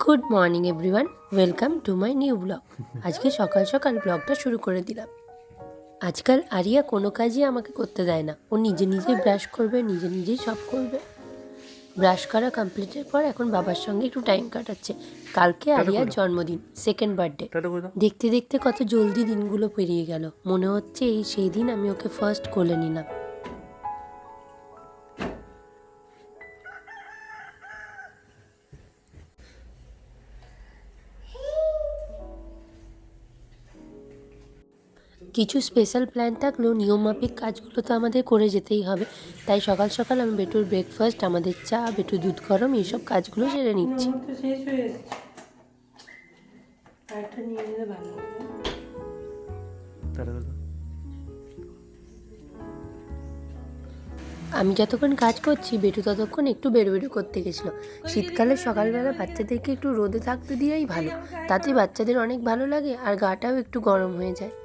Good morning everyone, welcome to my new blog. আজকে সকাল সকাল ব্লগটা শুরু করে দিলাম। আজকাল আরিয়া কোনো কাজই আমাকে করতে দেয় না, ও নিজে নিজেই ব্রাশ করবে, নিজে নিজেই সব করবে। ব্রাশ করা কমপ্লিটের পর এখন বাবার সঙ্গে একটু টাইম কাটাচ্ছে। কালকে আরিয়ার জন্মদিন, সেকেন্ড বার্থডে। দেখতে দেখতে কত জলদি দিনগুলো পেরিয়ে গেল, মনে হচ্ছে এই সেই দিন আমি ওকে ফার্স্ট কোলে নিলাম। কিছু স্পেশাল প্ল্যান থাকলেও নিয়মমাফিক কাজগুলো তো আমাদের করে যেতেই হবে, তাই সকাল সকাল আমি বেটুর ব্রেকফাস্ট, আমাদের চা, বেটু দুধ গরম, এইসব কাজগুলো সেরে নিচ্ছি। আমি যতক্ষণ কাজ করছি বেটু ততক্ষণ একটু বেরোবেরো করতে গেছিলো। শীতকালে সকালবেলা বাচ্চাদেরকে একটু রোদে থাকতে দিয়েই ভালো, তাতে বাচ্চাদের অনেক ভালো লাগে আর গাটাও একটু গরম হয়ে যায়।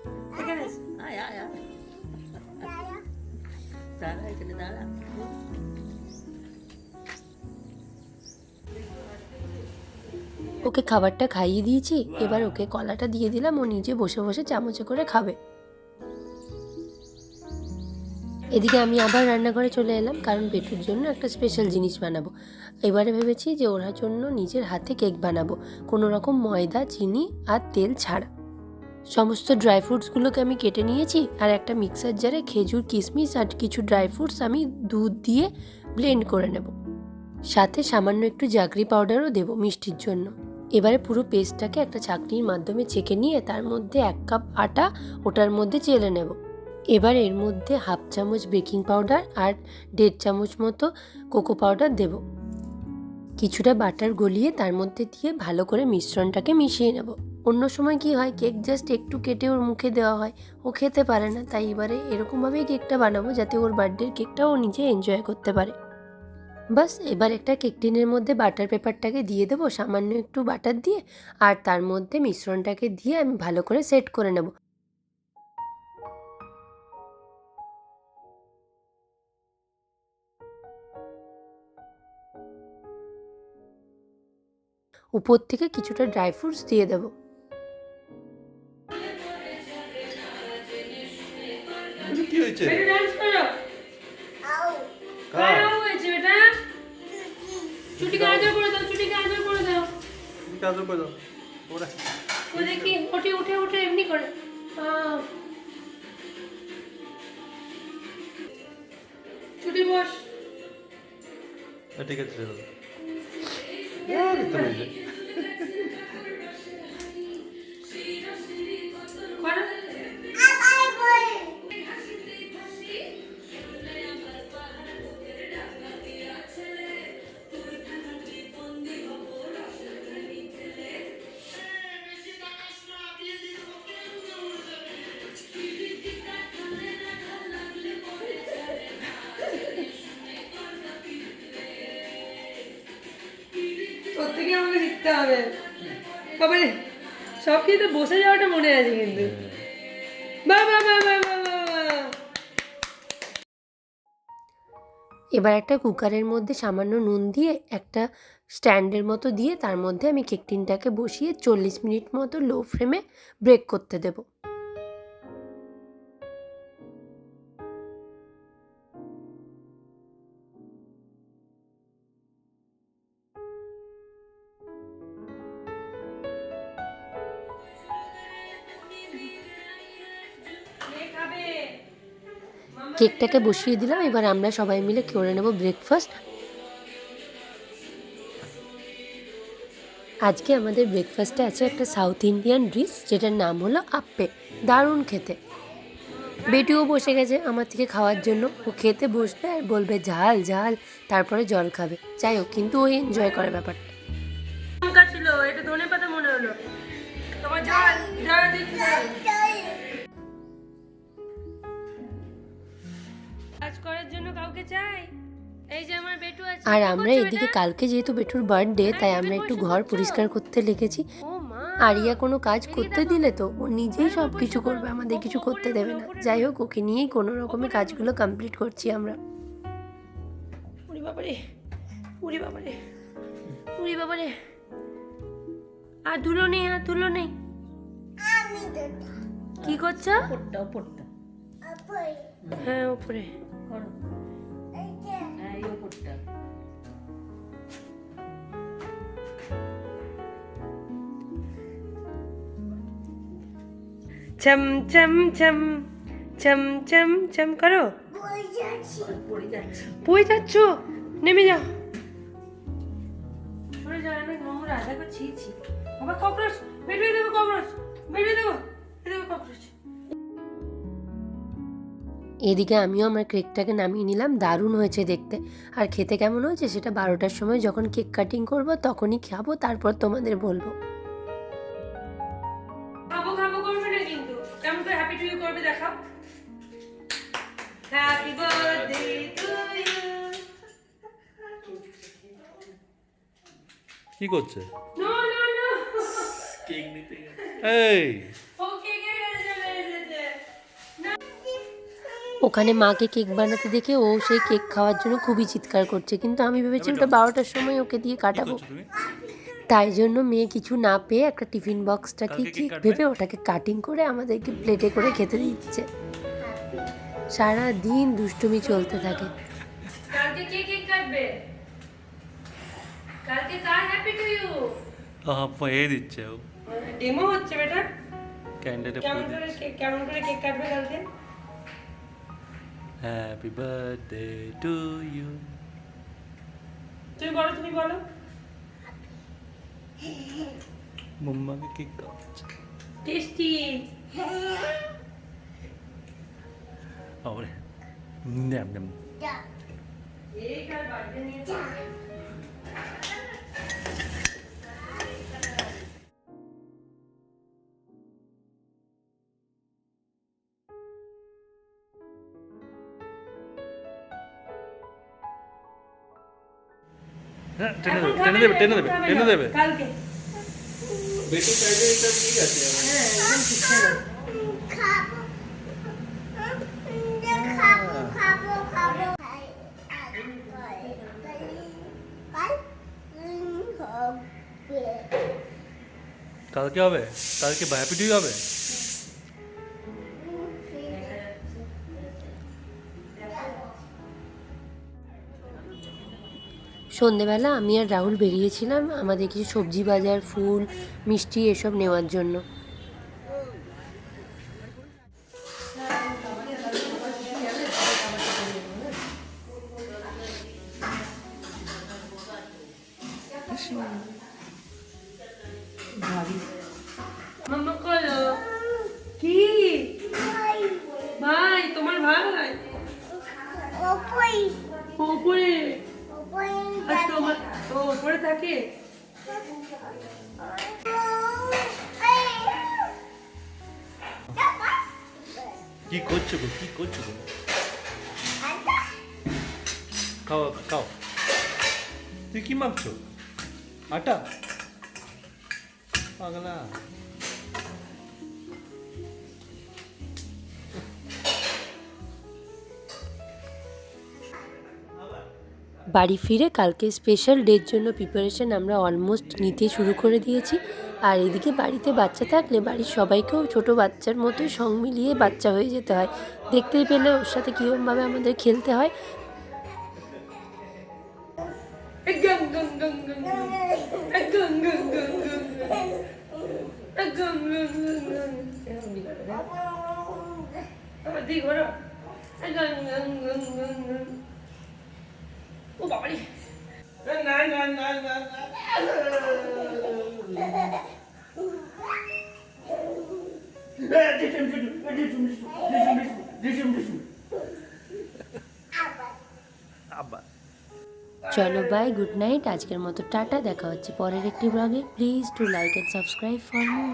ওকে খাবারটা খাইয়ে দিয়েছি, এবার ওকে কলাটা দিয়ে দিলাম, ও নিজে বসে বসে চামচে করে খাবে। এদিকে আমি আবার রান্নাঘরে চলে এলাম, কারণ বেটুর জন্য একটা স্পেশাল জিনিস বানাবো। এবারে ভেবেছি যে ওরা জন্য নিজের হাতে কেক বানাবো, কোনো রকম ময়দা, চিনি আর তেল ছাড়া। সমস্ত ড্রাই ফ্রুটসগুলোকে আমি কেটে নিয়েছি, আর একটা মিক্সার জারে খেজুর, কিশমিশ আর কিছু ড্রাই ফ্রুটস আমি দুধ দিয়ে ব্লেন্ড করে নেব। সাথে সামান্য একটু জাগরি পাউডারও দেবো মিষ্টির জন্য। এবারে পুরো পেস্টটাকে একটা ছাঁকনির মাধ্যমে ছেঁকে নিয়ে তার মধ্যে 1 কাপ আটা ওটার মধ্যে চেলে নেব। এবার এর মধ্যে 1/2 চামচ বেকিং পাউডার আর 1.5 চামচ মতো কোকো পাউডার দেব। কিছুটা বাটার গলিয়ে তার মধ্যে দিয়ে ভালো করে মিশ্রণটাকে মিশিয়ে নেব। অন্য সময় কি হয়, কেক জাস্ট একটু কেটে ওর মুখে দেওয়া হয়, ও খেতে পারে না, তাই এবারে এরকমভাবেই কেকটা বানাবো যাতে ওর বার্থডের কেকটা ও নিজে এনজয় করতে পারে। বাস এবার একটা কেক টিনের মধ্যে বাটার পেপারটাকে দিয়ে দেবো, সামান্য একটু বাটার দিয়ে, আর তার মধ্যে মিশ্রণটাকে দিয়ে আমি ভালো করে সেট করে নেব। উপর থেকে কিছুটা ড্রাই ফ্রুটস দিয়ে দেবো। কি হয়েছে? চুটিকে আদর করে দাও, চুটিকে আদর করে দাও। আদর করে দাও। ওরা ও দেখি উঠে উঠে উঠে এমনি করে। চুটি বস। ঠিক আছে চলো। প্রত্যেকে আমাকে শিখতে হবে বাবারে, সব কিছু বসে যাওয়াটা মনে আছে কিন্তু। বাবা বাবা বাবা। এবার একটা কুকারের মধ্যে সামান্য নুন দিয়ে একটা স্ট্যান্ডের মতো দিয়ে তার মধ্যে আমি কেক টিনটাকে বসিয়ে 40 মিনিট মতো লো ফ্লেমে ব্রেক করতে দেব। কেকটাকে বসিয়ে দিলাম, এবার আমরা সবাই মিলে করে নেব ব্রেকফাস্ট। আজকে আমাদের ব্রেকফাস্টে আছে একটা সাউথ ইন্ডিয়ান ডিশ, যেটার নাম হলো আপ্পে। দারুণ খেতে। বেটিও বসে গেছে আমার থেকে খাওয়ার জন্য, ও খেতে বসবে আর বলবে ঝাল ঝাল, তারপরে জল খাবে। যাই হোক, কিন্তু ও এনজয় করে ব্যাপারটা। লঙ্কা ছিল, এটা ধনেপাতা মনে হলো। তোমার ঝাল ঝাল দিচ্ছি। কাজ করার জন্য কাউকে চাই। এই যে আমার বেটু আছে। আর আমরা এদিকে কালকে যেহেতু বেটুর বার্থডে, তাই আমরা একটু ঘর পরিষ্কার করতে লেগেছি। আরিয়া কোনো কাজ করতে দিলে তো ও নিজেই সব কিছু করবে, আমাদের কিছু করতে দেবে না। যাই হোক, ওকে নিয়েই কোনো রকমে কাজগুলো কমপ্লিট করছি আমরা। উড়ি বাবারে, উড়ি বাবারে, উড়ি বাবারে। আর ধুলো নেই, আর ধুলো নেই। কি করছো? ওপরটা হ্যাঁ উপরে। করো। হ্যাঁ এই ওপরটা। চম চম চম চম চম চম করো। পড়ে যাচ্ছে। পড়ে যাচ্ছ, নেমে যাও। পড়ে যাও, অনেক নোংরা। দেখো ছি ছি। বাবা ককরোচ, বেরিয়ে দেবো ককরোচ, বেরিয়ে দেবো, দেবো ককরোচ। এদিকে আমিও আমার কেকটাকে নামিয়ে নিলাম। দারুণ হয়েছে দেখতে। আর খেতে কেমন হয়েছে সেটা 12টার সময় যখন কেক কাটিং করব তখনই খাবো, তারপর তোমাদের বলবো। খাবো খাবো করবে না কিন্তু, কেমন করে হ্যাপি টু ইউ করবে দেখাও। Happy birthday to you. কি করছে? নো নো নো, কেক নিতে এই ওকে কে চলে এসেছে। ওখানে মাকে কেক বানাতে দেখে ও সেই কেক খাওয়ার জন্য খুবই চিৎকার করছে, কিন্তু আমি ভেবেছি ওটা 12টার সময় ওকে দিয়ে কি কাটাবো। করছো তুমি? তাই জন্য মেয়ে কিছু না পেয়ে একটা টিফিন বক্সটাকে কালকে কেক কেক কাটবে? ভেবে ওটাকে কাটিং করে আমাদেরকে প্লেটে করে খেতে দিচ্ছে। সারা দিন দুষ্টুমি চলতে থাকে। কালকে কে কেক কাটবে? কালকে কার হ্যাপি টু ইউ? এ দিচ্ছে ও ডেমো হচ্ছে বেটা। ক্যান্ডেলে কেমন করে কেক কাটবে কালকে? Happy birthday to you. তুমি বলো। মাম্মাকে কেক খাওয়াচ্ছে। টেস্টি। ওরে ন্যাম ন্যাম। এই কার বার্থডে নিয়ে হ্যাঁ টেনে দেবে। কালকে বেটু প্যাকেটটা ঠিক আছে। হ্যাঁ একদম ঠিকঠাক আছে। কালকে হবে? কালকে হ্যাপি টু ইউ হবে? সন্ধেবেলা আমি আর রাহুল বেরিয়েছিলাম আমাদের কিছু সবজি বাজার, ফুল, মিষ্টি এসব নেওয়ার জন্য। মাম্মা কলো কি? ভাই তোমার ভাই ওপরে, আর তোমার ও ওপরে থাকে। কি করছো গো? খাও খাও। তুই কি মাখছো? আটা? পাগলা। বাড়ি ফিরে কালকে স্পেশাল ডের জন্য প্রিপারেশন আমরা অলমোস্ট নিতে শুরু করে দিয়েছি। আর এদিকে বাড়িতে বাচ্চা থাকলে বাড়ির সবাইকেও ছোট বাচ্চার মতোই সঙ্গ মিলিয়ে বাচ্চা হয়ে যেতে হয়। দেখতেই পেলে ওর সাথে কীরকমভাবে আমাদের খেলতে হয়। ও বাবারে আবার চলো বাই, গুড নাইট। আজকের মতো টাটা, দেখা হচ্ছে পরের একটি ব্লগে। Please to like and subscribe for more.